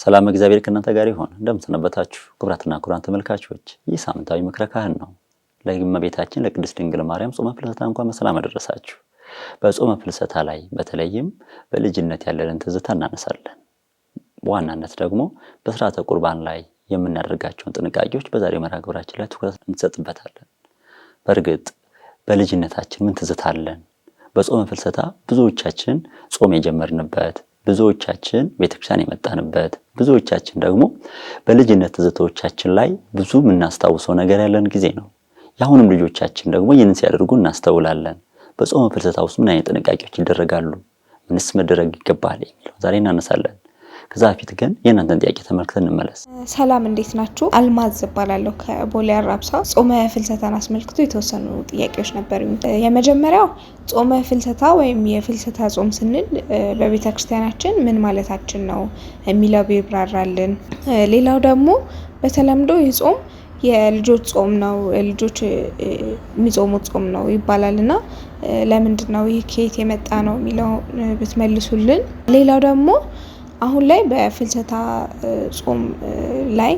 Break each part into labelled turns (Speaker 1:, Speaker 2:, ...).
Speaker 1: ሰላም እግዚአብሔር ከእናንተ ጋር ይሁን። እንደምትሰነበታችሁ ክቡራትና ክቡራን ተመልካቾች፣ ይህ ሳምንታዊ ምክረ ካህን ነው። ለእመቤታችን ለቅድስት ድንግል ማርያም ጾመ ፍልሰታ እንኳን በሰላም አደረሳችሁ። በጾመ ፍልሰታ ላይ በተለይም በልጅነት ያለንን ትዝታ እናነሳለን። በዋናነት ደግሞ በሥርዓተ ቁርባን ላይ የምናደርጋቸውን ጥንቃቄዎች በዛሬው መርሃ ግብራችን ላይ ትኩረት እንሰጥበታለን። በእርግጥ በልጅነታችን ምን ትዝታ አለን? በጾመ ፍልሰታ ብዙዎቻችን ጾም የጀመርንበት፣ ብዙዎቻችን ቤተክርስቲያን የመጣንበት፣ ብዙዎቻችን ደግሞ በልጅነት ትዝታዎቻችን ላይ ብዙ የምናስታውሰው ነገር ያለን ጊዜ ነው። የአሁንም ልጆቻችን ደግሞ ይህንን ሲያደርጉ እናስተውላለን። በጾመ ፍልሰታ ውስጥ ምን አይነት ጥንቃቄዎች ይደረጋሉ? ምንስ መደረግ ይገባል የሚለው ዛሬ እናነሳለን። ከዛ በፊት ግን የእናንተን ጥያቄ ተመልክተን እንመለስ።
Speaker 2: ሰላም እንዴት ናችሁ? አልማዝ እባላለሁ ከቦሌ አራብሳ። ጾመ ፍልሰታን አስመልክቶ የተወሰኑ ጥያቄዎች ነበሩኝ። የመጀመሪያው ጾመ ፍልሰታ ወይም የፍልሰታ ጾም ስንል በቤተ ክርስቲያናችን ምን ማለታችን ነው የሚለው ቢብራራልን። ሌላው ደግሞ በተለምዶ ይህ ጾም የልጆች ጾም ነው፣ ልጆች የሚጾሙት ጾም ነው ይባላልና ለምንድን ነው ይህ ከየት የመጣ ነው የሚለው ብትመልሱልን። ሌላው ደግሞ አሁን ላይ በፍልሰታ ጾም ላይ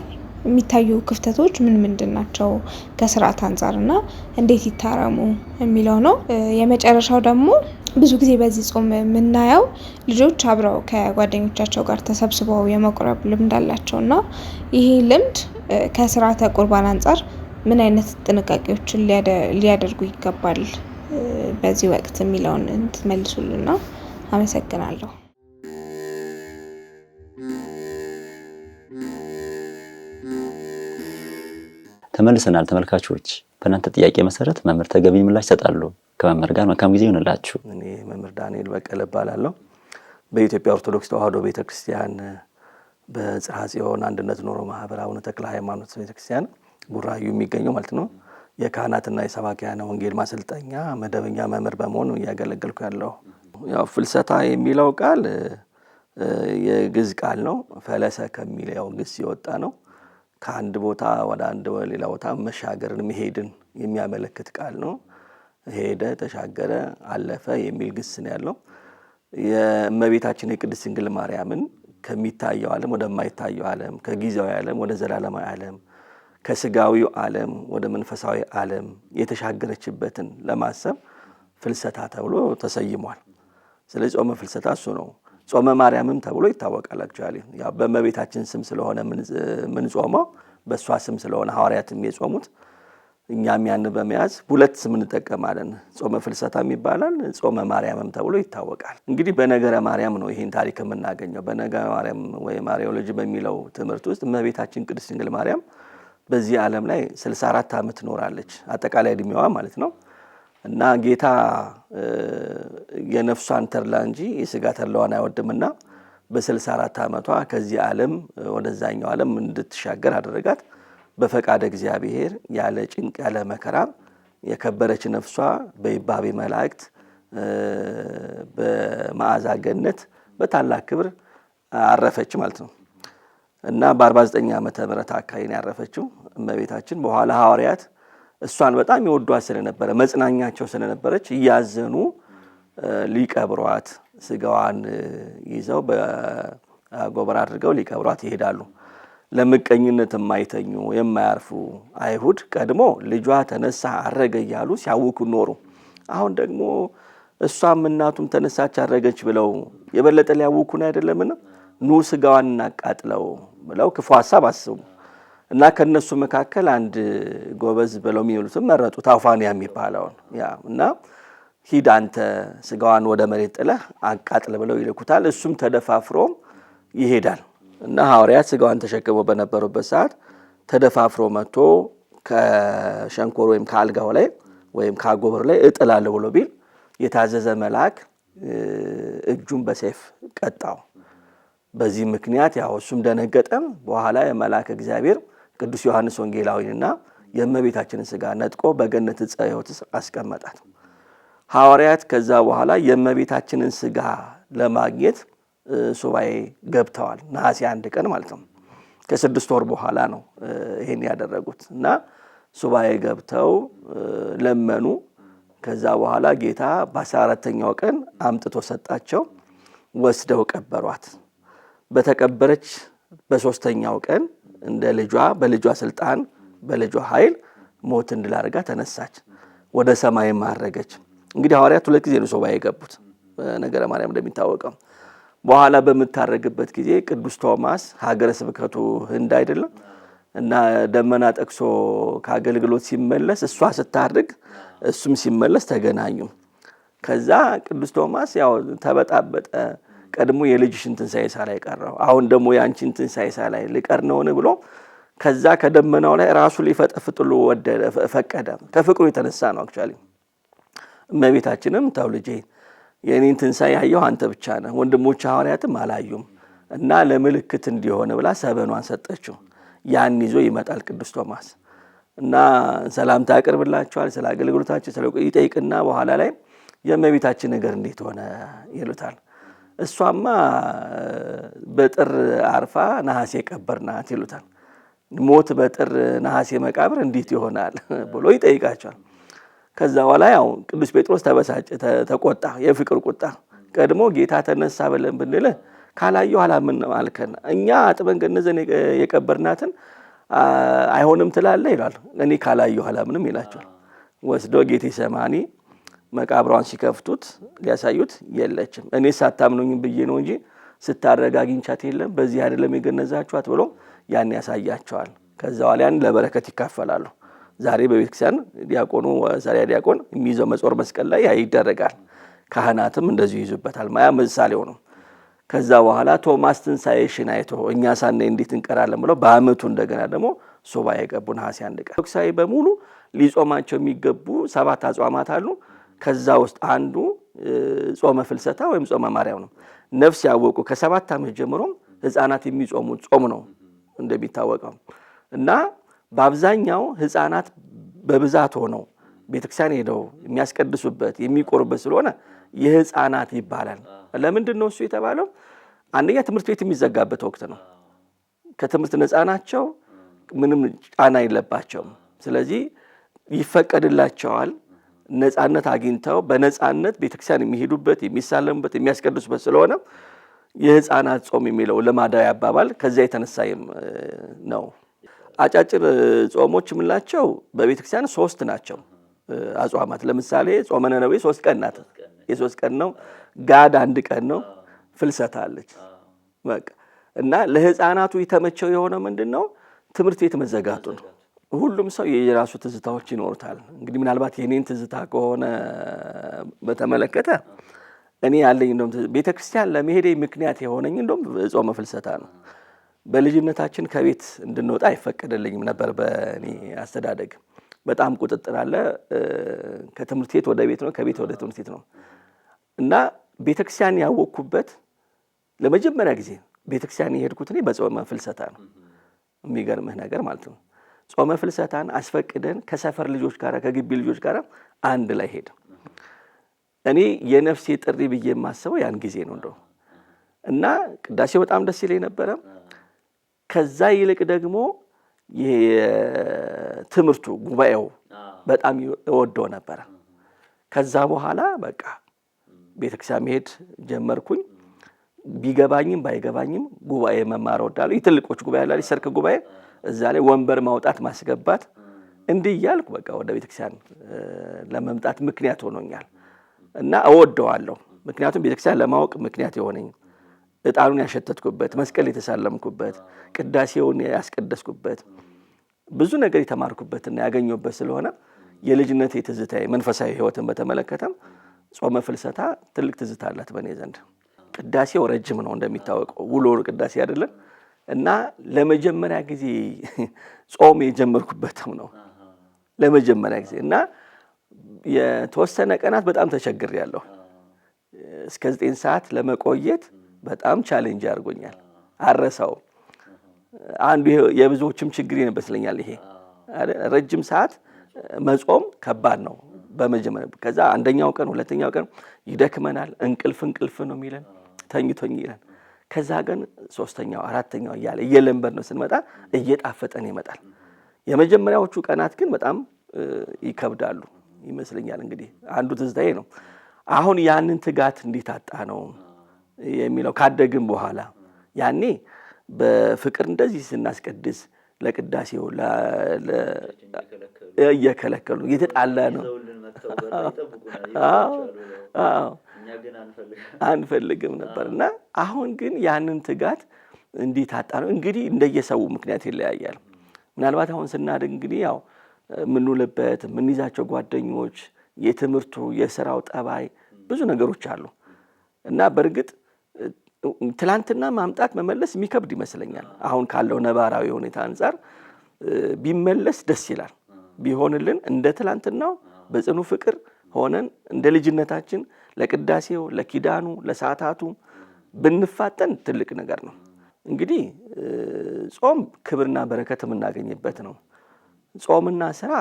Speaker 2: የሚታዩ ክፍተቶች ምን ምንድን ናቸው ከስርዓት አንፃርና እንዴት ይታረሙ የሚለው ነው። የመጨረሻው ደግሞ ብዙ ጊዜ በዚህ ጾም የምናየው ልጆች አብረው ከጓደኞቻቸው ጋር ተሰብስበው የመቁረብ ልምድ አላቸውና ይሄ ልምድ ከስርዓተ ቁርባን አንፃር ምን አይነት ጥንቃቄዎችን ሊያደርጉ ይገባል በዚህ ወቅት የሚለውን እንድትመልሱልና አመሰግናለሁ።
Speaker 1: ተመልሰናል ተመልካቾች። በእናንተ ጥያቄ መሰረት መምህር ተገቢ ምላሽ ይሰጣሉ። ከመምህር ጋር መልካም ጊዜ ይሁንላችሁ።
Speaker 3: እኔ መምህር ዳንኤል በቀለ እባላለሁ። በኢትዮጵያ ኦርቶዶክስ ተዋሕዶ ቤተክርስቲያን በጽርሐ ጽዮን አንድነት ኖሮ ማህበር አቡነ ተክለ ሃይማኖት ቤተክርስቲያን ቡራዩ የሚገኘው ማለት ነው የካህናትና የሰባኪያነ ወንጌል ማሰልጠኛ መደበኛ መምህር በመሆን እያገለገልኩ ያለው። ያው ፍልሰታ የሚለው ቃል የግዕዝ ቃል ነው። ፈለሰ ከሚለው ግስ የወጣ ነው። ከአንድ ቦታ ወደ አንድ ሌላ ቦታ መሻገርን መሄድን የሚያመለክት ቃል ነው። ሄደ፣ ተሻገረ፣ አለፈ የሚል ግስ ነው ያለው። የእመቤታችን የቅድስት ድንግል ማርያምን ከሚታየው ዓለም ወደማይታየው ዓለም፣ ከጊዜያዊ ዓለም ወደ ዘላለማዊ ዓለም፣ ከስጋዊው ዓለም ወደ መንፈሳዊ ዓለም የተሻገረችበትን ለማሰብ ፍልሰታ ተብሎ ተሰይሟል። ስለዚህ ጾመ ፍልሰታ እሱ ነው። ጾመ ማርያምም ተብሎ ይታወቃል። አክቹአሊ ያው በእመቤታችን ስም ስለሆነ ምን ጾመው በእሷ ስም ስለሆነ ሐዋርያትም የጾሙት እኛም ያን በመያዝ ሁለት ስም እንጠቀማለን። ጾመ ፍልሰታም ይባላል፣ ጾመ ማርያምም ተብሎ ይታወቃል። እንግዲህ በነገረ ማርያም ነው ይሄን ታሪክ የምናገኘው። በነገረ ማርያም ወይ ማርያሎጂ በሚለው ትምህርት ውስጥ እመቤታችን ቅድስት ድንግል ማርያም በዚህ ዓለም ላይ 64 ዓመት ኖራለች፣ አጠቃላይ እድሜዋ ማለት ነው። እና ጌታ የነፍሷን ተድላ እንጂ የሥጋ ተድላዋን አይወድምና በ64 ዓመቷ ከዚህ ዓለም ወደዛኛው ዓለም እንድትሻገር አደረጋት። በፈቃደ እግዚአብሔር ያለ ጭንቅ ያለ መከራ የከበረች ነፍሷ በይባቤ መላእክት በመዓዛ ገነት በታላቅ ክብር አረፈች ማለት ነው። እና በ49 ዓመተ ምህረት አካባቢ ያረፈችው እመቤታችን በኋላ ሐዋርያት እሷን በጣም ይወዷት ስለነበረ መጽናኛቸው ስለነበረች እያዘኑ ሊቀብሯት ስጋዋን ይዘው በጎበር አድርገው ሊቀብሯት ይሄዳሉ። ለምቀኝነት የማይተኙ የማያርፉ አይሁድ ቀድሞ ልጇ ተነሳ አረገ እያሉ ሲያውኩ ኖሩ። አሁን ደግሞ እሷም እናቱም ተነሳች አረገች ብለው የበለጠ ሊያውኩን አይደለምን? ኑ ስጋዋን እናቃጥለው ብለው ክፉ ሐሳብ አስቡ እና ከነሱ መካከል አንድ ጎበዝ ብለው የሚሉትም መረጡ። ታውፋንያ የሚባለውን እና ሂድ አንተ ስጋዋን ወደ መሬት ጥለህ አቃጥል ብለው ይልኩታል። እሱም ተደፋፍሮም ይሄዳል እና ሐዋርያት ስጋዋን ተሸክመው በነበሩበት ሰዓት ተደፋፍሮ መጥቶ ከሸንኮር ወይም ከአልጋው ላይ ወይም ከአጎበር ላይ እጥላለሁ ብሎ ቢል የታዘዘ መልአክ እጁን በሰይፍ ቀጣው። በዚህ ምክንያት ያው እሱም ደነገጠም። በኋላ የመልአክ እግዚአብሔር ቅዱስ ዮሐንስ ወንጌላዊንና የእመቤታችንን ስጋ ነጥቆ በገነት ዕፀ ሕይወት አስቀመጣት። ሐዋርያት ከዛ በኋላ የእመቤታችንን ስጋ ለማግኘት ሱባኤ ገብተዋል። ነሐሴ 1 ቀን ማለት ነው። ከ6 ወር በኋላ ነው ይሄን ያደረጉት እና ሱባኤ ገብተው ለመኑ። ከዛ በኋላ ጌታ በ14ኛው ቀን አምጥቶ ሰጣቸው። ወስደው ቀበሯት። በተቀበረች በሶስተኛው ቀን እንደ ልጇ በልጇ ስልጣን በልጇ ኃይል ሞትን ድል አድርጋ ተነሳች፣ ወደ ሰማይ ማረገች። እንግዲህ ሐዋርያት 2 ጊዜ ነው ሱባዔ የገቡት ነገረ ማርያም እንደሚታወቀው። በኋላ በምታረግበት ጊዜ ቅዱስ ቶማስ ሀገረ ስብከቱ ህንድ አይደለም እና ደመና ጠቅሶ ከአገልግሎት ሲመለስ እሷ ስታርግ እሱም ሲመለስ ተገናኙ። ከዛ ቅዱስ ቶማስ ያው ተበጣበጠ። ቀድሞ የልጅሽን ትንሣኤ ሳላይ ቀረው፣ አሁን ደግሞ ያንቺን ትንሣኤ ሳላይ ልቀር ነውን ብሎ ከዛ ከደመናው ላይ ራሱ ሊፈጠፍጥሉ ወደደ ፈቀደ። ከፍቅሩ የተነሳ ነው አክቹአሊ። እመቤታችንም ተው ልጄ የኔን ትንሣኤ ያየው አንተ ብቻ ነህ፣ ወንድሞች ሐዋርያትም አላዩም እና ለምልክት እንዲሆን ብላ ሰበኗን ሰጠችው። ያን ይዞ ይመጣል ቅዱስ ቶማስ እና ሰላምታ ያቀርብላቸዋል። ስለ አገልግሎታቸው ስለ ይጠይቅና በኋላ ላይ የእመቤታችን ነገር እንዴት ሆነ ይሉታል። እሷማ በጥር አርፋ ነሐሴ ቀበርናት ይሉታል። ሞት በጥር ነሐሴ መቃብር እንዴት ይሆናል ብሎ ይጠይቃቸዋል። ከዛ በኋላ ያው ቅዱስ ጴጥሮስ ተበሳጨ፣ ተቆጣ። የፍቅር ቁጣ ቀድሞ ጌታ ተነሳ ብለን ብንልህ ካላየሁ አላምንም አልከን፣ እኛ አጥበን ገነዘን የቀበርናትን አይሆንም ትላለህ ይላል። እኔ ካላየሁ አላምንም ይላቸዋል። ወስዶ ጌቴሰማኒ መቃብሯን ሲከፍቱት ሊያሳዩት የለችም። እኔ ሳታምኑኝ ብዬ ነው እንጂ ስታረጋ አግኝቻት የለም፣ በዚህ አይደለም የገነዛችኋት ብሎ ያን ያሳያቸዋል። ከዛ በኋላ ያን ለበረከት ይካፈላሉ። ዛሬ በቤተክርስቲያን ዲያቆኑ ሰሪያ ዲያቆን የሚይዘው መጾር መስቀል ላይ ይደረጋል። ካህናትም እንደዚሁ ይዙበታል። ማያ ምሳሌው ነው። ከዛ በኋላ ቶማስ ትንሣኤሽን አይቶ እኛ ሳናይ እንዴት እንቀራለን ብለው በዓመቱ እንደገና ደግሞ ሱባዔ የገቡ ነሐሴ 1 ቀን። ኦርቶዶክሳዊ በሙሉ ሊጾማቸው የሚገቡ 7 አጽዋማት አሉ። ከዛ ውስጥ አንዱ ጾመ ፍልሰታ ወይም ጾመ ማርያም ነው። ነፍስ ያወቁ ከ7 ዓመት ጀምሮ ህፃናት የሚጾሙት ጾም ነው እንደሚታወቀው እና በአብዛኛው ህፃናት በብዛት ሆነው ቤተክርስቲያን ሄደው የሚያስቀድሱበት የሚቆርበት ስለሆነ የህፃናት ይባላል። ለምንድን ነው እሱ የተባለው? አንደኛ ትምህርት ቤት የሚዘጋበት ወቅት ነው። ከትምህርት ነፃ ናቸው፣ ምንም ጫና የለባቸውም። ስለዚህ ይፈቀድላቸዋል። ነፃነት አግኝተው በነፃነት ቤተክርስቲያን የሚሄዱበት የሚሳለሙበት የሚያስቀድሱበት ስለሆነ የህፃናት ጾም የሚለው ልማዳዊ አባባል ከዚያ የተነሳ ነው። አጫጭር ጾሞች የምንላቸው በቤተክርስቲያን 3 ናቸው አጽዋማት። ለምሳሌ ጾመ ነነዌ 3 ቀን ናት፣ የ3 ቀን ነው። ጋድ 1 ቀን ነው። ፍልሰታ አለች በቃ። እና ለህፃናቱ የተመቸው የሆነ ምንድነው ትምህርት ቤት መዘጋቱ ነው። ሁሉም ሰው የራሱ ትዝታዎች ይኖሩታል። እንግዲህ ምናልባት የኔን ትዝታ ከሆነ በተመለከተ እኔ ያለኝ እንደውም ቤተክርስቲያን ለመሄዴ ምክንያት የሆነኝ እንደውም ጾመ ፍልሰታ ነው። በልጅነታችን ከቤት እንድንወጣ አይፈቀደልኝም ነበር። በእኔ አስተዳደግ በጣም ቁጥጥር አለ። ከትምህርት ቤት ወደ ቤት ነው፣ ከቤት ወደ ትምህርት ቤት ነው። እና ቤተክርስቲያን ያወቅኩበት ለመጀመሪያ ጊዜ ቤተክርስቲያን የሄድኩት እኔ በጾመ ፍልሰታ ነው። የሚገርምህ ነገር ማለት ነው ጾመ ፍልሰታን አስፈቅደን ከሰፈር ልጆች ጋር ከግቢ ልጆች ጋር አንድ ላይ ሄደ። እኔ የነፍሴ ጥሪ ብዬ የማስበው ያን ጊዜ ነው እንደው እና ቅዳሴው በጣም ደስ ይለኝ ነበረ። ከዛ ይልቅ ደግሞ የትምህርቱ ጉባኤው በጣም እወደው ነበረ። ከዛ በኋላ በቃ ቤተክርስቲያን መሄድ ጀመርኩኝ። ቢገባኝም ባይገባኝም ጉባኤ መማር እወዳለሁ። የትልቆች ጉባኤ አለ፣ ሰርክ ጉባኤ፣ እዛ ላይ ወንበር ማውጣት ማስገባት እንዲህ እያልኩ በቃ ወደ ቤተክርስቲያን ለመምጣት ምክንያት ሆኖኛል እና እወደዋለሁ። ምክንያቱም ቤተክርስቲያን ለማወቅ ምክንያት የሆነኝ ዕጣኑን ያሸተትኩበት፣ መስቀል የተሳለምኩበት፣ ቅዳሴውን ያስቀደስኩበት፣ ብዙ ነገር የተማርኩበትና ያገኘሁበት ስለሆነ የልጅነቴ ትዝታዬ መንፈሳዊ ሕይወትን በተመለከተም ጾመ ፍልሰታ ትልቅ ትዝታ አላት በእኔ ዘንድ። ቅዳሴው ረጅም ነው እንደሚታወቀው፣ ውሎ ቅዳሴ አይደለም እና ለመጀመሪያ ጊዜ ጾም የጀመርኩበትም ነው ለመጀመሪያ ጊዜ እና የተወሰነ ቀናት በጣም ተቸግሬያለሁ። እስከ 9 ሰዓት ለመቆየት በጣም ቻሌንጅ አድርጎኛል። አረሳው አንዱ የብዙዎችም ችግር ይመስለኛል። ይሄ ረጅም ሰዓት መጾም ከባድ ነው በመጀመሪያ። ከዛ አንደኛው ቀን ሁለተኛው ቀን ይደክመናል። እንቅልፍ ነው የሚለን፣ ተኝቶኝ ይላል። ከዛ ግን 3ኛው 4ኛው እያለ እየለመድ ነው ስንመጣ እየጣፈጠን ይመጣል። የመጀመሪያዎቹ ቀናት ግን በጣም ይከብዳሉ ይመስለኛል። እንግዲህ አንዱ ትዝታዬ ነው። አሁን ያንን ትጋት እንዴት አጣ ነው የሚለው ካደግን በኋላ ያኔ በፍቅር እንደዚህ ስናስቀድስ ለቅዳሴው እየከለከሉ እየተጣላ ነው። አንፈልግም ነበርና አሁን ግን ያንን ትጋት እንዴት አጣ ነው እንግዲህ እንደየሰው ምክንያት ይለያያል። ምናልባት አሁን ስናድግ እንግዲህ ያው የምንውልበት የምንይዛቸው ጓደኞች፣ የትምህርቱ፣ የስራው ጠባይ ብዙ ነገሮች አሉ እና በእርግጥ ትላንትና ማምጣት መመለስ የሚከብድ ይመስለኛል። አሁን ካለው ነባራዊ ሁኔታ አንፃር ቢመለስ ደስ ይላል። ቢሆንልን እንደ ትላንትናው በጽኑ ፍቅር ሆነን እንደ ልጅነታችን ለቅዳሴው፣ ለኪዳኑ፣ ለሰዓታቱ ብንፋጠን ትልቅ ነገር ነው። እንግዲህ ጾም ክብርና በረከት የምናገኝበት ነው። ጾምና ስራ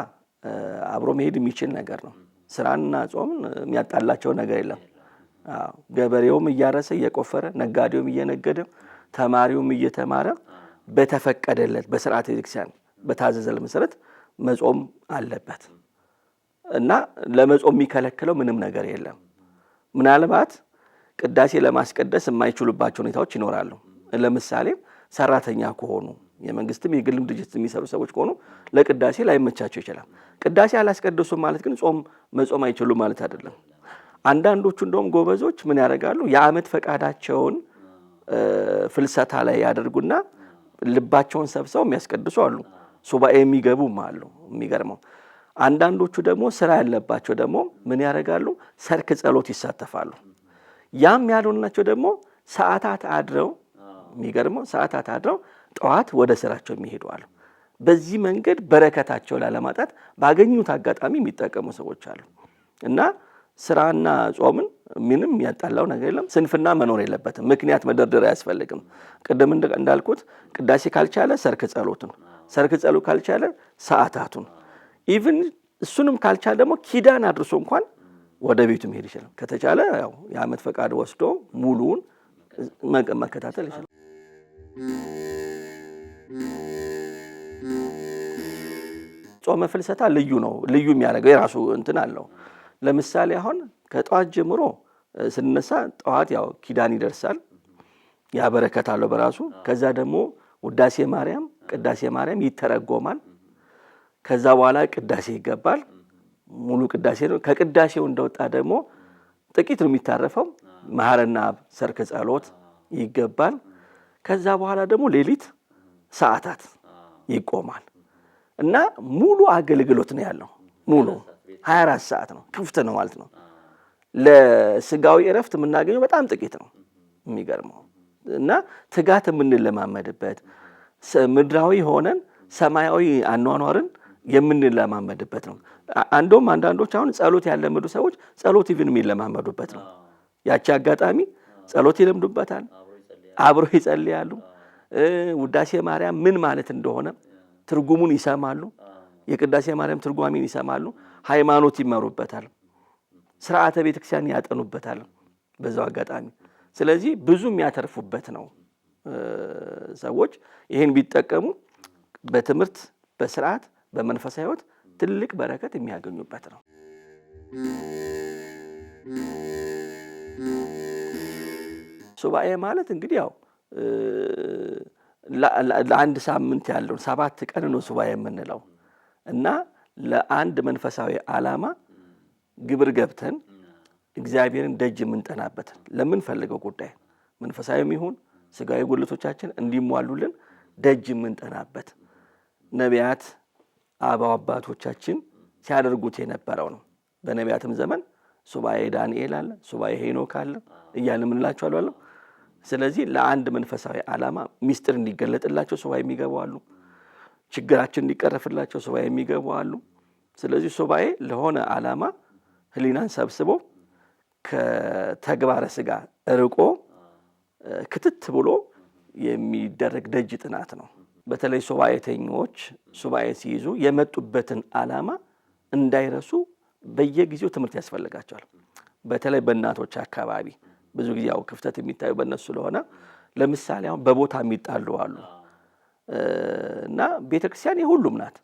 Speaker 3: አብሮ መሄድ የሚችል ነገር ነው። ስራና ጾምን የሚያጣላቸው ነገር የለም። ገበሬውም እያረሰ እየቆፈረ፣ ነጋዴውም እየነገደ፣ ተማሪውም እየተማረ በተፈቀደለት በስርዓተ ቤተክርስቲያን በታዘዘ መሰረት መጾም አለበት እና ለመጾም የሚከለክለው ምንም ነገር የለም። ምናልባት ቅዳሴ ለማስቀደስ የማይችሉባቸው ሁኔታዎች ይኖራሉ። ለምሳሌ ሰራተኛ ከሆኑ የመንግስትም የግልም ድርጅት የሚሰሩ ሰዎች ከሆኑ ለቅዳሴ ላይመቻቸው ይችላል። ቅዳሴ አላስቀደሱም ማለት ግን መጾም አይችሉም ማለት አይደለም። አንዳንዶቹ እንደውም ጎበዞች ምን ያደርጋሉ? የዓመት ፈቃዳቸውን ፍልሰታ ላይ ያደርጉና ልባቸውን ሰብሰው የሚያስቀድሱ አሉ። ሱባኤ የሚገቡም አሉ። የሚገርመው አንዳንዶቹ ደግሞ ስራ ያለባቸው ደግሞ ምን ያደርጋሉ? ሰርክ ጸሎት ይሳተፋሉ። ያም ያልሆናቸው ደግሞ ሰዓታት አድረው የሚገርመው ሰዓታት አድረው ጠዋት ወደ ስራቸው የሚሄዱ አሉ። በዚህ መንገድ በረከታቸው ላለማጣት ባገኙት አጋጣሚ የሚጠቀሙ ሰዎች አሉ እና ስራና ጾምን ምንም ያጣላው ነገር የለም። ስንፍና መኖር የለበትም። ምክንያት መደርደር አያስፈልግም። ቅድም እንዳልኩት ቅዳሴ ካልቻለ ሰርክ ጸሎቱን፣ ሰርክ ጸሎት ካልቻለ ሰዓታቱን፣ ኢቭን እሱንም ካልቻለ ደግሞ ኪዳን አድርሶ እንኳን ወደ ቤቱ መሄድ ይችላል። ከተቻለ ያው የዓመት ፈቃድ ወስዶ ሙሉውን መከታተል ይችላል። ጾመ ፍልሰታ ልዩ ነው። ልዩ የሚያደርገው የራሱ እንትን አለው። ለምሳሌ አሁን ከጠዋት ጀምሮ ስንነሳ ጠዋት ያው ኪዳን ይደርሳል፣ ያ በረከት አለው በራሱ። ከዛ ደግሞ ውዳሴ ማርያም፣ ቅዳሴ ማርያም ይተረጎማል። ከዛ በኋላ ቅዳሴ ይገባል። ሙሉ ቅዳሴ ነው። ከቅዳሴው እንደወጣ ደግሞ ጥቂት ነው የሚታረፈው። መሐረና ሰርክ ጸሎት ይገባል። ከዛ በኋላ ደግሞ ሌሊት ሰዓታት ይቆማል እና ሙሉ አገልግሎት ነው ያለው። ሙሉ 24 ሰዓት ነው፣ ክፍት ነው ማለት ነው። ለስጋዊ እረፍት የምናገኘው በጣም ጥቂት ነው። የሚገርመው እና ትጋት የምንለማመድበት ምድራዊ ሆነን ሰማያዊ አኗኗርን የምንለማመድበት ነው። አንዶም አንዳንዶች አሁን ጸሎት ያለመዱ ሰዎች ጸሎት ኢቭን የሚለማመዱበት ነው። ያቺ አጋጣሚ ጸሎት ይለምዱበታል፣ አብሮ ይጸልያሉ። ውዳሴ ማርያም ምን ማለት እንደሆነ ትርጉሙን ይሰማሉ። የቅዳሴ ማርያም ትርጓሜን ይሰማሉ። ሃይማኖት ይመሩበታል። ስርዓተ ቤተክርስቲያን ያጠኑበታል በዛው አጋጣሚ። ስለዚህ ብዙ የሚያተርፉበት ነው። ሰዎች ይህን ቢጠቀሙ በትምህርት፣ በስርዓት፣ በመንፈሳዊ ሕይወት ትልቅ በረከት የሚያገኙበት ነው። ሱባኤ ማለት እንግዲህ ያው ለአንድ ሳምንት ያለው 7 ቀን ነው ሱባኤ የምንለው እና ለአንድ መንፈሳዊ ዓላማ ግብር ገብተን እግዚአብሔርን ደጅ የምንጠናበት ለምንፈልገው ጉዳይ መንፈሳዊም ይሁን ስጋዊ ጉድለቶቻችን እንዲሟሉልን ደጅ የምንጠናበት ነቢያት አበው አባቶቻችን ሲያደርጉት የነበረው ነው። በነቢያትም ዘመን ሱባኤ ዳንኤል አለ፣ ሱባኤ ሄኖክ አለ እያልን የምንላቸው አሉ። ስለዚህ ለአንድ መንፈሳዊ ዓላማ ሚስጥር እንዲገለጥላቸው ሱባኤ የሚገቡ አሉ። ችግራችን እንዲቀረፍላቸው ሱባኤ የሚገቡ አሉ። ስለዚህ ሱባኤ ለሆነ ዓላማ ህሊናን ሰብስቦ ከተግባረ ስጋ ርቆ ክትት ብሎ የሚደረግ ደጅ ጥናት ነው። በተለይ ሱባኤተኞች ሱባኤ ሲይዙ የመጡበትን ዓላማ እንዳይረሱ በየጊዜው ትምህርት ያስፈልጋቸዋል። በተለይ በእናቶች አካባቢ ብዙ ጊዜ ያው ክፍተት የሚታዩ በእነሱ ስለሆነ ለምሳሌ አሁን በቦታ የሚጣሉ አሉ እና ቤተክርስቲያን የሁሉም ናት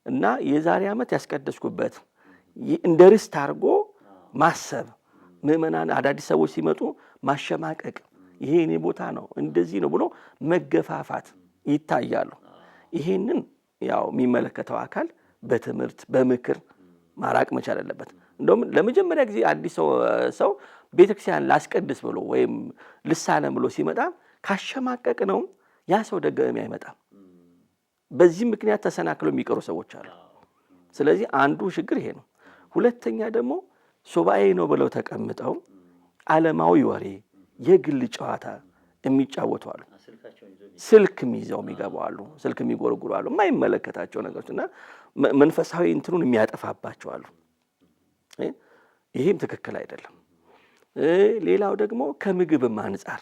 Speaker 3: እና የዛሬ ዓመት ያስቀደስኩበት እንደ ርስት አድርጎ ማሰብ፣ ምእመናን አዳዲስ ሰዎች ሲመጡ ማሸማቀቅ፣ ይሄ እኔ ቦታ ነው እንደዚህ ነው ብሎ መገፋፋት ይታያሉ። ይሄንን ያው የሚመለከተው አካል በትምህርት በምክር ማራቅ መቻል አለበት። እንደውም ለመጀመሪያ ጊዜ አዲስ ሰው ቤተክርስቲያን ላስቀድስ ብሎ ወይም ልሳለም ብሎ ሲመጣ ካሸማቀቅ ነው ያ ሰው ደገም አይመጣም። በዚህ ምክንያት ተሰናክለው የሚቀሩ ሰዎች አሉ። ስለዚህ አንዱ ችግር ይሄ ነው። ሁለተኛ ደግሞ ሱባኤ ነው ብለው ተቀምጠው ዓለማዊ ወሬ የግል ጨዋታ የሚጫወቱ አሉ። ስልክ ይዘው የሚገቡ አሉ። ስልክ የሚጎረጉሩ አሉ። የማይመለከታቸው ነገሮችና መንፈሳዊ እንትኑን የሚያጠፋባቸው አሉ። ይሄም ትክክል አይደለም። ሌላው ደግሞ ከምግብም አንጻር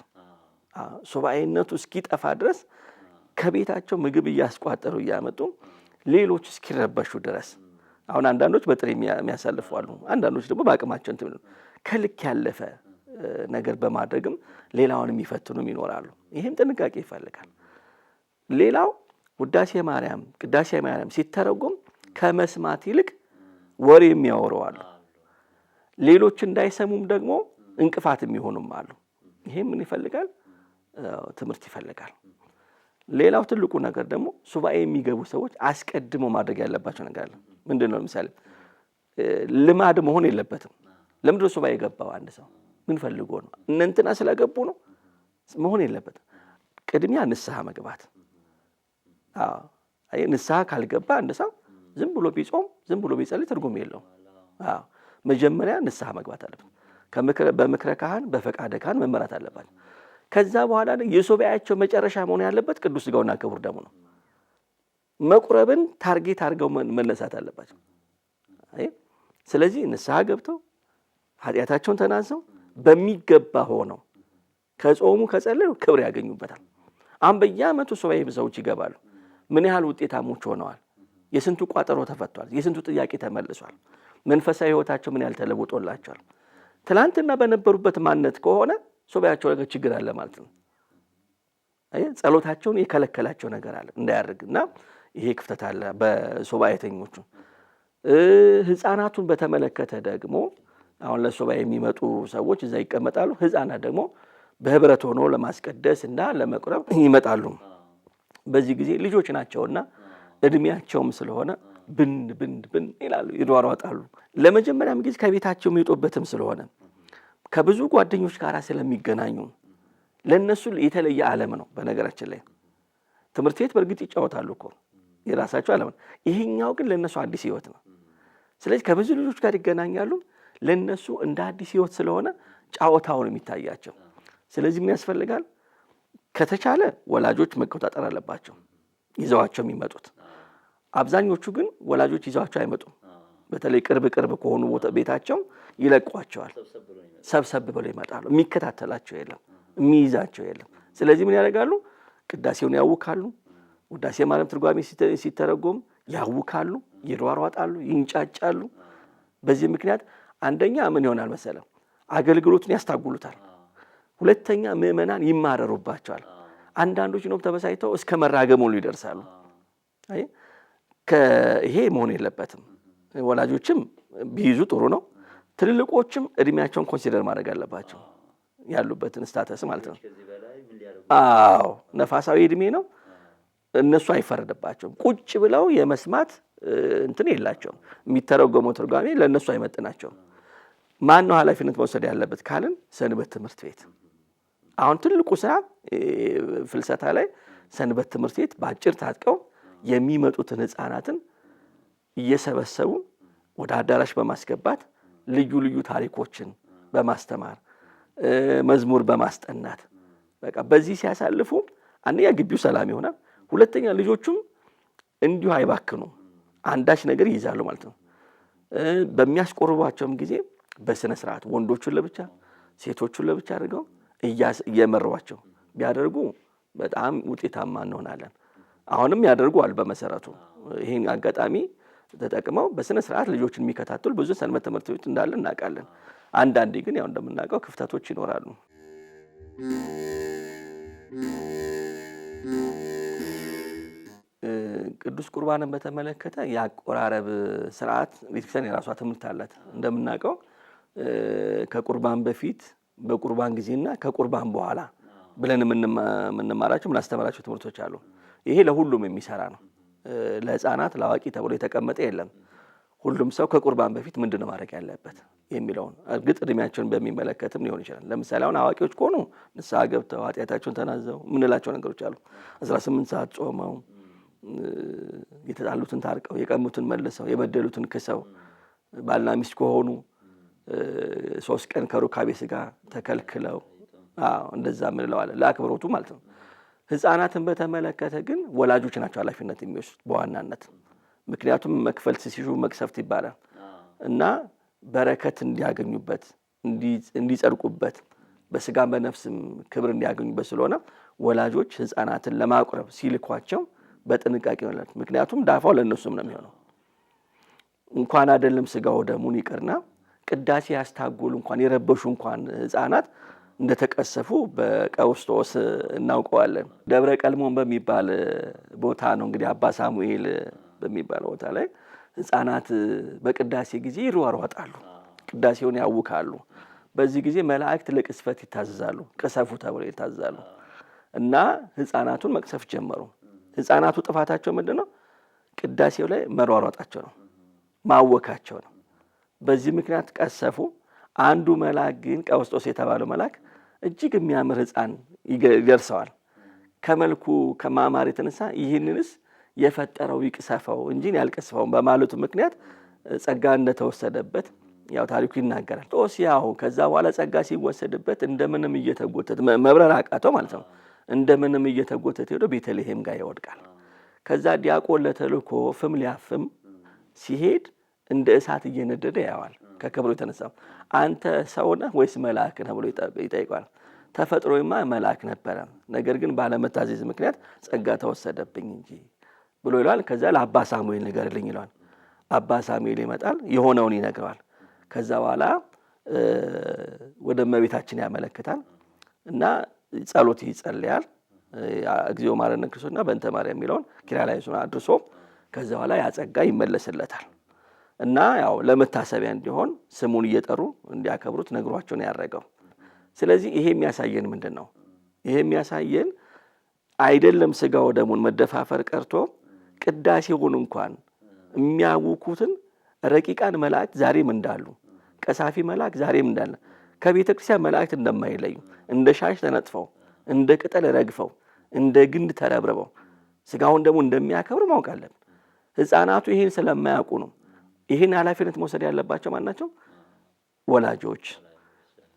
Speaker 3: ሱባኤነቱ እስኪጠፋ ድረስ ከቤታቸው ምግብ እያስቋጠሩ እያመጡ ሌሎች እስኪረበሹ ድረስ አሁን አንዳንዶች በጥሬ የሚያሳልፉ አሉ። አንዳንዶች ደግሞ በአቅማቸው እንትን ከልክ ያለፈ ነገር በማድረግም ሌላውን የሚፈትኑም ይኖራሉ። ይሄም ጥንቃቄ ይፈልጋል። ሌላው ውዳሴ ማርያም ቅዳሴ ማርያም ሲተረጎም ከመስማት ይልቅ ወሬ የሚያወሩ አሉ። ሌሎች እንዳይሰሙም ደግሞ እንቅፋት የሚሆኑም አሉ። ይሄም ምን ይፈልጋል? ትምህርት ይፈልጋል። ሌላው ትልቁ ነገር ደግሞ ሱባኤ የሚገቡ ሰዎች አስቀድመው ማድረግ ያለባቸው ነገር አለ። ምንድነው? ለምሳሌ ልማድ መሆን የለበትም። ለምንድነው ሱባኤ የገባው አንድ ሰው ምን ፈልጎ ነው? እንትና ስለገቡ ነው መሆን የለበትም። ቅድሚያ ንስሐ መግባት። ንስሐ ካልገባ አንድ ሰው ዝም ብሎ ቢጾም ዝም ብሎ ቢጸልይ ትርጉም የለውም። መጀመሪያ ንስሐ መግባት አለበት። በምክረ ካህን በፈቃደ ካህን መመራት አለባት። ከዛ በኋላ የሱባኤያቸው መጨረሻ መሆን ያለበት ቅዱስ ሥጋውና ክቡር ደሙ ነው። መቁረብን ታርጌት አድርገው መነሳት አለባቸው። ስለዚህ ንስሐ ገብተው ኃጢአታቸውን ተናዘው በሚገባ ሆነው ከጾሙ ከጸለዩ ክብር ያገኙበታል። አሁን በየዓመቱ ሱባኤ ሰዎች ይገባሉ። ምን ያህል ውጤታሞች ሆነዋል? የስንቱ ቋጠሮ ተፈቷል? የስንቱ ጥያቄ ተመልሷል? መንፈሳዊ ሕይወታቸው ምን ያህል ተለውጦላቸዋል? ትላንትና በነበሩበት ማንነት ከሆነ ሱባኤያቸው ላይ ችግር አለ ማለት ነው። ጸሎታቸውን የከለከላቸው ነገር አለ እንዳያደርግና ይሄ ክፍተት አለ በሱባኤተኞቹ። ሕፃናቱን በተመለከተ ደግሞ አሁን ለሱባኤ የሚመጡ ሰዎች እዛ ይቀመጣሉ። ሕፃናት ደግሞ በህብረት ሆኖ ለማስቀደስ እና ለመቁረብ ይመጣሉ። በዚህ ጊዜ ልጆች ናቸውና እድሜያቸውም ስለሆነ ብን ይላሉ፣ ይሯሯጣሉ። ለመጀመሪያም ጊዜ ከቤታቸው የሚወጡበትም ስለሆነ ከብዙ ጓደኞች ጋር ስለሚገናኙ ለነሱ የተለየ ዓለም ነው። በነገራችን ላይ ትምህርት ቤት በእርግጥ ይጫወታሉ እኮ የራሳቸው ዓለም ነው። ይሄኛው ግን ለነሱ አዲስ ህይወት ነው። ስለዚህ ከብዙ ልጆች ጋር ይገናኛሉ። ለነሱ እንደ አዲስ ህይወት ስለሆነ ጫወታውን የሚታያቸው። ስለዚህ ምን ያስፈልጋል? ከተቻለ ወላጆች መቆጣጠር አለባቸው ይዘዋቸው የሚመጡት። አብዛኞቹ ግን ወላጆች ይዘዋቸው አይመጡም። በተለይ ቅርብ ከሆኑ ቤታቸው ይለቋቸዋል። ሰብሰብ ብለው ይመጣሉ። የሚከታተላቸው የለም፣ የሚይዛቸው የለም። ስለዚህ ምን ያደርጋሉ? ቅዳሴውን ያውካሉ። ውዳሴ ማርያም ትርጓሜ ሲተረጎም ያውካሉ፣ ይሯሯጣሉ፣ ይንጫጫሉ። በዚህ ምክንያት አንደኛ ምን ይሆናል መሰለው? አገልግሎቱን ያስታጉሉታል። ሁለተኛ ምዕመናን ይማረሩባቸዋል። አንዳንዶች ነው ተበሳይተው እስከ መራገም ሁሉ ይደርሳሉ። ይሄ መሆን የለበትም። ወላጆችም ቢይዙ ጥሩ ነው። ትልልቆችም እድሜያቸውን ኮንሲደር ማድረግ አለባቸው፣ ያሉበትን ስታተስ ማለት ነው። አዎ ነፋሳዊ እድሜ ነው። እነሱ አይፈረድባቸውም። ቁጭ ብለው የመስማት እንትን የላቸውም። የሚተረጎመው ትርጓሜ ለእነሱ አይመጥናቸውም። ማን ነው ኃላፊነት መውሰድ ያለበት ካልን ሰንበት ትምህርት ቤት። አሁን ትልቁ ስራ ፍልሰታ ላይ ሰንበት ትምህርት ቤት በአጭር ታጥቀው የሚመጡትን ሕፃናትን እየሰበሰቡ ወደ አዳራሽ በማስገባት ልዩ ልዩ ታሪኮችን በማስተማር መዝሙር በማስጠናት በቃ በዚህ ሲያሳልፉ አንደኛ ግቢው ሰላም ይሆናል። ሁለተኛ ልጆቹም እንዲሁ አይባክኑም፣ አንዳች ነገር ይይዛሉ ማለት ነው። በሚያስቆርቧቸውም ጊዜ በስነ ስርዓት ወንዶቹን ለብቻ ሴቶቹን ለብቻ አድርገው እየመሯቸው ቢያደርጉ በጣም ውጤታማ እንሆናለን። አሁንም ያደርጓል። በመሰረቱ ይሄን አጋጣሚ ተጠቅመው በስነ ስርዓት ልጆችን የሚከታተሉ ብዙ ሰንበት ትምህርት ቤት እንዳለ እናውቃለን። አንዳንዴ ግን ያው እንደምናውቀው ክፍተቶች ይኖራሉ። ቅዱስ ቁርባንን በተመለከተ የአቆራረብ ስርዓት ቤተክርስቲያን የራሷ ትምህርት አላት። እንደምናውቀው ከቁርባን በፊት በቁርባን ጊዜና ከቁርባን በኋላ ብለን የምንማራቸው የምናስተምራቸው ትምህርቶች አሉ። ይሄ ለሁሉም የሚሰራ ነው። ለህፃናት ለአዋቂ ተብሎ የተቀመጠ የለም። ሁሉም ሰው ከቁርባን በፊት ምንድነው ማድረግ ያለበት የሚለውን እርግጥ እድሜያቸውን በሚመለከትም ሊሆን ይችላል። ለምሳሌ አሁን አዋቂዎች ከሆኑ ንስሐ ገብተው ኃጢአታቸውን ተናዘው ምንላቸው ነገሮች አሉ። 18 ሰዓት ጾመው የተጣሉትን ታርቀው የቀሙትን መልሰው የበደሉትን ክሰው ባልና ሚስት ከሆኑ 3 ቀን ከሩካቤ ስጋ ተከልክለው እንደዛ ምንለው አለ ለአክብሮቱ ማለት ነው። ህፃናትን በተመለከተ ግን ወላጆች ናቸው ኃላፊነት የሚወስዱት በዋናነት። ምክንያቱም መክፈል ሲሹ መቅሰፍት ይባላል እና በረከት እንዲያገኙበት እንዲጸድቁበት በስጋም በነፍስም ክብር እንዲያገኙበት ስለሆነ ወላጆች ህፃናትን ለማቁረብ ሲልኳቸው በጥንቃቄ ነው። ምክንያቱም ዳፋው ለነሱም ነው የሚሆነው። እንኳን አይደለም ስጋው ደሙን ይቅርና ቅዳሴ ያስታጎሉ እንኳን የረበሹ እንኳን ህፃናት እንደተቀሰፉ በቀውስጦስ እናውቀዋለን። ደብረ ቀልሞን በሚባል ቦታ ነው እንግዲህ አባ ሳሙኤል በሚባል ቦታ ላይ ህፃናት በቅዳሴ ጊዜ ይሯሯጣሉ፣ ቅዳሴውን ያውካሉ። በዚህ ጊዜ መላእክት ለቅስፈት ይታዘዛሉ፣ ቀሰፉ ተብሎ ይታዘዛሉ እና ህፃናቱን መቅሰፍ ጀመሩ። ህፃናቱ ጥፋታቸው ምንድነው? ቅዳሴው ላይ መሯሯጣቸው ነው፣ ማወካቸው ነው። በዚህ ምክንያት ቀሰፉ። አንዱ መልአክ ግን ቀውስጦስ የተባለው መልአክ እጅግ የሚያምር ህፃን ይደርሰዋል። ከመልኩ ከማማር የተነሳ ይህንንስ የፈጠረው ይቅሰፈው እንጂ ያልቀስፈው በማለቱ ምክንያት ጸጋ እንደተወሰደበት ያው ታሪኩ ይናገራል። ጦስያው ከዛ በኋላ ጸጋ ሲወሰድበት እንደምንም እየተጎተተ መብረር አቃተው ማለት ነው። እንደምንም እየተጎተተ ሄዶ ቤተልሔም ጋር ይወድቃል። ከዛ ዲያቆን ለተልኮ ፍም ሊያፍም ሲሄድ እንደ እሳት እየነደደ ያዋል። ከክብሩ የተነሳ አንተ ሰው ነህ ወይስ መልአክ ነህ ብሎ ይጠይቃል። ተፈጥሮማ መልአክ ነበረ፣ ነገር ግን ባለመታዘዝ ምክንያት ጸጋ ተወሰደብኝ እንጂ ብሎ ይላል። ከዛ ለአባ ሳሙኤል ንገርልኝ ይላል። አባ ሳሙኤል ይመጣል፣ የሆነውን ይነግረዋል። ከዛ በኋላ ወደ እመቤታችን ያመለክታል እና ጸሎት ይጸልያል። እግዚኦ ማረነ ክርስቶስና በእንተ ማርያም የሚለውን ኪርያላይሶን አድርሶ ከዛ በኋላ ያጸጋ ይመለስለታል እና ያው ለመታሰቢያ እንዲሆን ስሙን እየጠሩ እንዲያከብሩት ነግሯቸው ነው ያደረገው። ስለዚህ ይሄ የሚያሳየን ምንድን ነው? ይሄ የሚያሳየን አይደለም ስጋው ደሙን መደፋፈር ቀርቶ ቅዳሴውን እንኳን የሚያውኩትን ረቂቃን መላእክት ዛሬም እንዳሉ፣ ቀሳፊ መላእክት ዛሬም እንዳለ፣ ከቤተ ክርስቲያን መላእክት እንደማይለዩ እንደ ሻሽ ተነጥፈው እንደ ቅጠል ረግፈው እንደ ግንድ ተረብርበው ስጋውን ደግሞ እንደሚያከብሩ ማወቅ አለብን። ህፃናቱ ይሄን ስለማያውቁ ነው። ይሄን ኃላፊነት መውሰድ ያለባቸው ማናቸው? ወላጆች፣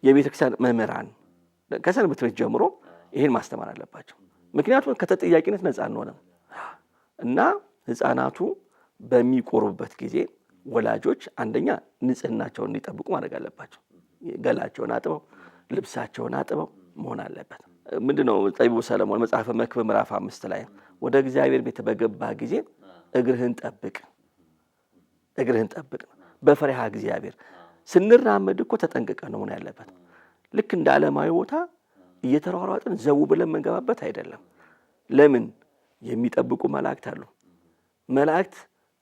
Speaker 3: የቤተ ክርስቲያን መምህራን ከሰንበት ቤት ጀምሮ ይሄን ማስተማር አለባቸው። ምክንያቱም ከተጠያቂነት ነፃ አንሆንም እና ህፃናቱ በሚቆርቡበት ጊዜ ወላጆች አንደኛ ንጽህናቸውን እንዲጠብቁ ማድረግ አለባቸው። ገላቸውን አጥበው ልብሳቸውን አጥበው መሆን አለበት። ምንድነው ጠቢቡ ሰለሞን መጽሐፈ መክብብ ምዕራፍ 5 ላይ ወደ እግዚአብሔር ቤት በገባ ጊዜ እግርህን ጠብቅ በፈሪሃ እግዚአብሔር። ስንራመድ እኮ ተጠንቅቀን ነው መሆን ያለበት። ልክ እንደ ዓለማዊ ቦታ እየተሯሯጥን ዘው ብለን መንገባበት አይደለም። ለምን? የሚጠብቁ መላእክት አሉ። መላእክት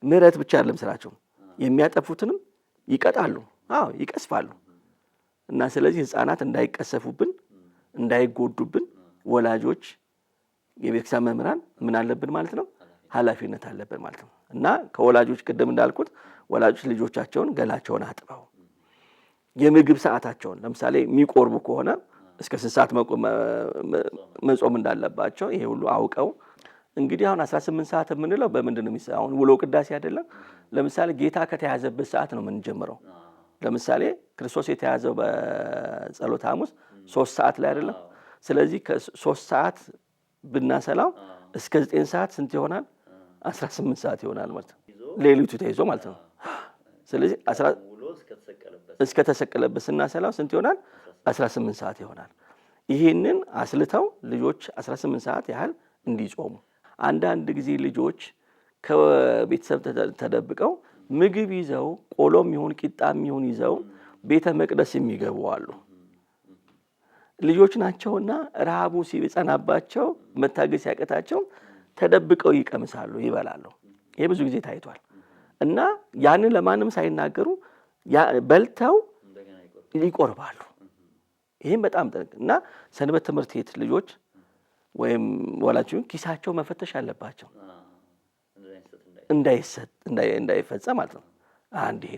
Speaker 3: ምሕረት ብቻ አይደለም ስራቸው፣ የሚያጠፉትንም ይቀጣሉ፣ ይቀስፋሉ። እና ስለዚህ ህፃናት እንዳይቀሰፉብን እንዳይጎዱብን ወላጆች፣ የቤተክርስቲያን መምህራን ምን አለብን ማለት ነው? ኃላፊነት አለብን ማለት ነው። እና ከወላጆች ቅድም እንዳልኩት ወላጆች ልጆቻቸውን ገላቸውን አጥበው የምግብ ሰዓታቸውን ለምሳሌ የሚቆርቡ ከሆነ እስከ 6 ሰዓት መጾም እንዳለባቸው ይሄ ሁሉ አውቀው እንግዲህ አሁን 18 ሰዓት የምንለው በምንድን ነው የሚሰራው? አሁን ውሎ ቅዳሴ አይደለም። ለምሳሌ ጌታ ከተያዘበት ሰዓት ነው የምንጀምረው። ለምሳሌ ክርስቶስ የተያዘው በጸሎተ ሐሙስ 3 ሰዓት ላይ አይደለም። ስለዚህ ከ3 ሰዓት ብናሰላው እስከ 9 ሰዓት ስንት ይሆናል? 18 ሰዓት ይሆናል ማለት ነው። ሌሊቱ ተይዞ ማለት ነው። ስለዚህ እስከ ተሰቀለበት ስናሰላው ስንት ይሆናል? 18 ሰዓት ይሆናል። ይህንን አስልተው ልጆች 18 ሰዓት ያህል እንዲጾሙ። አንዳንድ ጊዜ ልጆች ከቤተሰብ ተደብቀው ምግብ ይዘው ቆሎም ይሁን ቂጣም ይሁን ይዘው ቤተ መቅደስ የሚገቡ አሉ። ልጆች ናቸውና ረሃቡ ሲጸናባቸው መታገስ ያቀታቸው ተደብቀው ይቀምሳሉ፣ ይበላሉ። ይሄ ብዙ ጊዜ ታይቷል። እና ያንን ለማንም ሳይናገሩ በልተው ይቆርባሉ። ይሄን በጣም እና ሰንበት ትምህርት ቤት ልጆች ወይም ወላጆች ኪሳቸው መፈተሽ አለባቸው እንዳይፈጸም ማለት ነው። አንድ ይሄ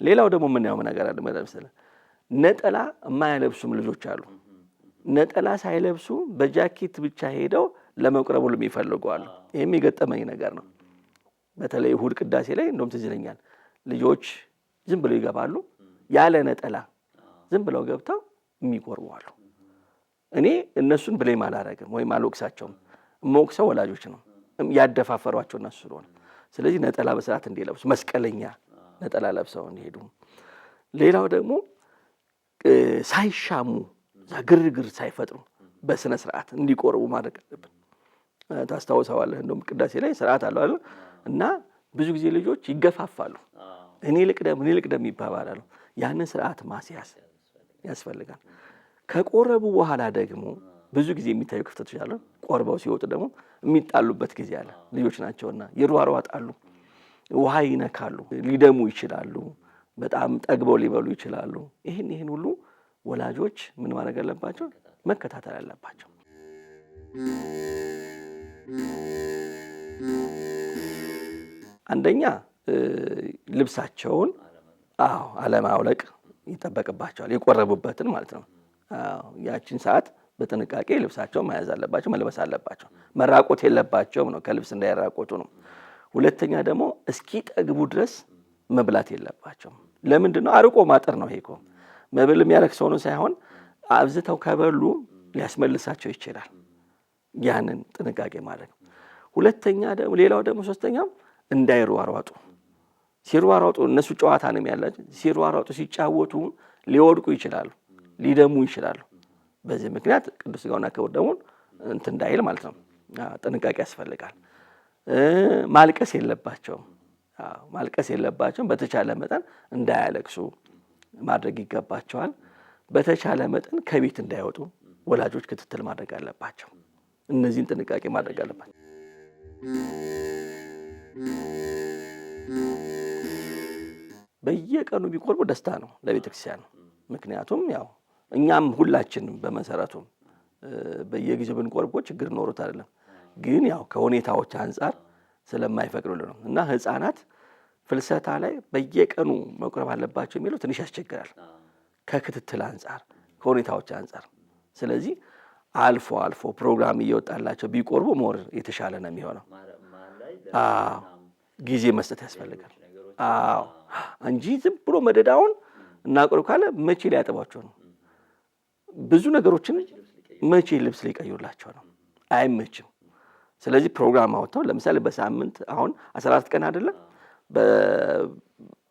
Speaker 3: ሌላው ደግሞ ምን ያው ነገር አለ መሰለህ ነጠላ የማይለብሱም ልጆች አሉ። ነጠላ ሳይለብሱ በጃኬት ብቻ ሄደው ለመቁረቡ የሚፈልጉ አሉ። ይሄም የገጠመኝ ነገር ነው። በተለይ እሑድ ቅዳሴ ላይ እንደውም ትዝ ይለኛል ልጆች ዝም ብለው ይገባሉ ያለ ነጠላ ዝም ብለው ገብተው የሚቆርቡ አሉ። እኔ እነሱን ብሌም አላረግም ወይም አልወቅሳቸውም። የምወቅሰው ወላጆች ነው ያደፋፈሯቸው እነሱ ስለሆነ። ስለዚህ ነጠላ በስርዓት እንዲለብሱ መስቀለኛ ነጠላ ለብሰው እንዲሄዱ። ሌላው ደግሞ ሳይሻሙ ግርግር ሳይፈጥሩ በስነ ስርዓት እንዲቆርቡ ማድረግ አለብን። ታስታውሰዋለህ እንደውም ቅዳሴ ላይ ስርዓት አለው አይደል? እና ብዙ ጊዜ ልጆች ይገፋፋሉ። እኔ ልቅደም ይባባላሉ። ያንን ስርዓት ማስያዝ ያስፈልጋል። ከቆረቡ በኋላ ደግሞ ብዙ ጊዜ የሚታዩ ክፍተቶች አሉ። ቆርበው ሲወጡ ደግሞ የሚጣሉበት ጊዜ አለ። ልጆች ናቸውና ይሯሯጣሉ፣ ውሃ ይነካሉ፣ ሊደሙ ይችላሉ፣ በጣም ጠግበው ሊበሉ ይችላሉ። ይህን ሁሉ ወላጆች ምን ማድረግ አለባቸው? መከታተል አለባቸው። አንደኛ ልብሳቸውን አለማውለቅ ይጠበቅባቸዋል። የቆረቡበትን ማለት ነው። ያችን ሰዓት በጥንቃቄ ልብሳቸውን መያዝ አለባቸው፣ መልበስ አለባቸው። መራቆት የለባቸውም ነው፣ ከልብስ እንዳይራቆቱ ነው። ሁለተኛ ደግሞ እስኪጠግቡ ድረስ መብላት የለባቸውም። ለምንድን ነው? አርቆ ማጠር ነው። ይሄ እኮ መብል የሚያረክሰው ነው ሳይሆን አብዝተው ከበሉ ሊያስመልሳቸው ይችላል። ያንን ጥንቃቄ ማድረግ። ሁለተኛ ደግሞ ሌላው ደግሞ ሶስተኛው እንዳይሯሯጡ። ሲሯሯጡ እነሱ ጨዋታ ነው ያላቸው። ሲሯሯጡ ሲጫወቱ ሊወድቁ ይችላሉ፣ ሊደሙ ይችላሉ። በዚህ ምክንያት ቅዱስ ሥጋውና ክቡር ደሙን እንትን እንዳይል ማለት ነው ጥንቃቄ ያስፈልጋል። ማልቀስ የለባቸውም። ማልቀስ የለባቸውም። በተቻለ መጠን እንዳያለቅሱ ማድረግ ይገባቸዋል። በተቻለ መጠን ከቤት እንዳይወጡ ወላጆች ክትትል ማድረግ አለባቸው። እነዚህን ጥንቃቄ ማድረግ አለባቸው። በየቀኑ ቢቆርቡ ደስታ ነው ለቤተክርስቲያን ነው። ምክንያቱም ያው እኛም ሁላችንም በመሰረቱ በየጊዜው ብንቆርቦ ችግር ኖሮት አይደለም፣ ግን ያው ከሁኔታዎች አንፃር ስለማይፈቅዱልን ነው። እና ህፃናት ፍልሰታ ላይ በየቀኑ መቁረብ አለባቸው የሚለው ትንሽ ያስቸግራል ከክትትል አንፃር ከሁኔታዎች አንፃር። ስለዚህ አልፎ አልፎ ፕሮግራም እየወጣላቸው ቢቆርቡ ሞር የተሻለ ነው የሚሆነው። ጊዜ መስጠት ያስፈልጋል። እንጂ ዝም ብሎ መደዳውን እናቆርብ ካለ መቼ ሊያጠባቸው ነው? ብዙ ነገሮችን መቼ ልብስ ሊቀይሩላቸው ነው? አይመችም። ስለዚህ ፕሮግራም አውጥተው ለምሳሌ በሳምንት አሁን 14 ቀን አይደለም፣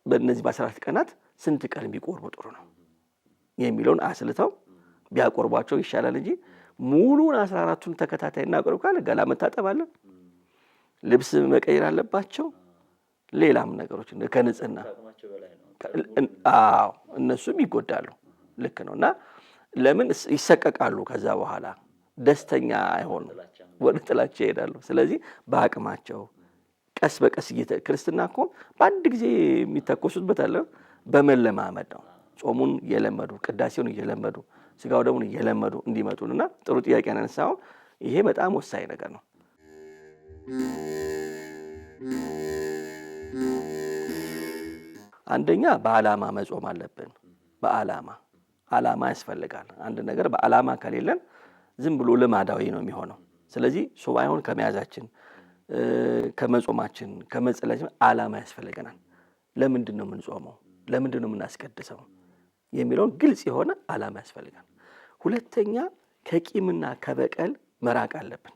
Speaker 3: በእነዚህ በ14 ቀናት ስንት ቀን ቢቆርቡ ጥሩ ነው የሚለውን አስልተው ቢያቆርቧቸው ይሻላል እንጂ ሙሉን 14ቱን ተከታታይ እናቆርብ ካለ ገላ መታጠብ አለ፣ ልብስ መቀየር አለባቸው፣ ሌላም ነገሮች ከንጽህና እነሱም ይጎዳሉ። ልክ ነው። እና ለምን ይሰቀቃሉ? ከዛ በኋላ ደስተኛ አይሆኑም፣ ወደ ጥላቻ ይሄዳሉ። ስለዚህ በአቅማቸው ቀስ በቀስ ክርስትና እኮ በአንድ ጊዜ የሚተኮሱበት አለ። በመለማመድ ነው። ጾሙን እየለመዱ ቅዳሴውን እየለመዱ ስጋው ደሙን እየለመዱ እንዲመጡና ጥሩ ጥያቄ ያነሳው ይሄ በጣም ወሳኝ ነገር ነው። አንደኛ በዓላማ መጾም አለብን። ዓላማ ያስፈልጋል። አንድ ነገር በዓላማ ከሌለን ዝም ብሎ ልማዳዊ ነው የሚሆነው። ስለዚህ ሱባኤውን ከመያዛችን ከመጾማችን ከመጸለያችን ዓላማ ያስፈልገናል። ለምንድን ነው የምንጾመው? ለምንድን ነው የምናስቀድሰው የሚለውን ግልጽ የሆነ ዓላማ ያስፈልጋል። ሁለተኛ ከቂምና ከበቀል መራቅ አለብን።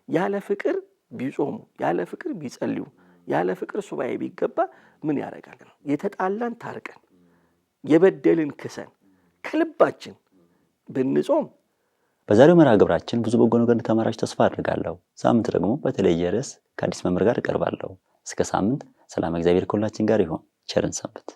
Speaker 3: ያለ ፍቅር ቢጾሙ፣ ያለ ፍቅር ቢጸልዩ፣ ያለ ፍቅር ሱባኤ ቢገባ ምን ያደርጋል? የተጣላን ታርቀን የበደልን ክሰን ከልባችን ብንጾም።
Speaker 1: በዛሬው መርሃ ግብራችን ብዙ በጎ ነገር እንደተማራችሁ ተስፋ አድርጋለሁ። ሳምንት ደግሞ በተለየ ርዕስ ከአዲስ መምህር ጋር እቀርባለሁ። እስከ ሳምንት ሰላም፣ እግዚአብሔር ከሁላችን ጋር ይሁን። ቸርን ሰንብት።